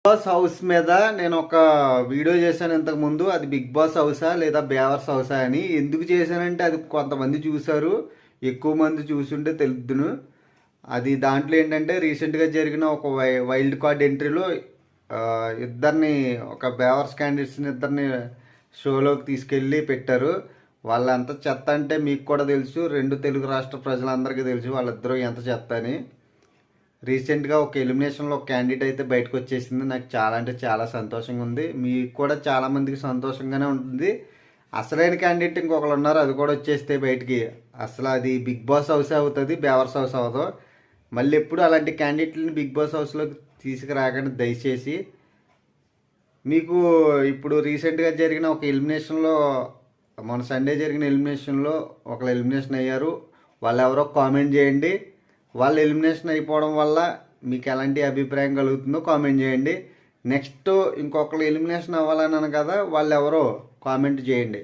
Boss house మీద నేను ఒక వీడియో చేశాను ఇంతకు ముందు. అది బిగ్ బాస్ హౌసా లేదా బేవర్స్ హౌసా అని. ఎందుకు చేశానంటే అది కొంతమంది చూశారు, ఎక్కువ మంది చూసుంటే తెలుద్దును. అది దాంట్లో ఏంటంటే రీసెంట్గా జరిగిన ఒక వైల్డ్ కార్డ్ ఎంట్రీలో ఇద్దరిని, ఒక బేవర్స్ క్యాండిడేట్స్ని ఇద్దరిని షోలోకి తీసుకెళ్ళి పెట్టారు. వాళ్ళంత చెత్త అంటే మీకు కూడా తెలుసు, రెండు తెలుగు రాష్ట్ర ప్రజలందరికీ తెలుసు వాళ్ళిద్దరూ ఎంత చెత్త అని. రీసెంట్గా ఒక ఎలిమినేషన్లో ఒక క్యాండిడేట్ అయితే బయటకు వచ్చేసింది. నాకు చాలా అంటే చాలా సంతోషంగా ఉంది, మీకు కూడా చాలామందికి సంతోషంగానే ఉంటుంది. అసలైన క్యాండిడేట్ ఇంకొకరు ఉన్నారు, అది కూడా వచ్చేస్తే బయటికి అసలు అది బిగ్ బాస్ హౌస్ అవుతుంది, బేవర్స్ హౌస్ అవ్వదు. మళ్ళీ ఎప్పుడు అలాంటి క్యాండిడేట్లని బిగ్ బాస్ హౌస్లోకి తీసుకురాకండి దయచేసి. మీకు ఇప్పుడు రీసెంట్గా జరిగిన ఒక ఎలిమినేషన్లో, మన సండే జరిగిన ఎలిమినేషన్లో ఒకరు ఎలిమినేషన్ అయ్యారు. వాళ్ళు ఎవరో కామెంట్ చేయండి. వాళ్ళు ఎలిమినేషన్ అయిపోవడం వల్ల మీకు ఎలాంటి అభిప్రాయం కలుగుతుందో కామెంట్ చేయండి. నెక్స్ట్ ఇంకొకరు ఎలిమినేషన్ అవ్వాలని కదా, వాళ్ళు ఎవరో కామెంట్ చేయండి.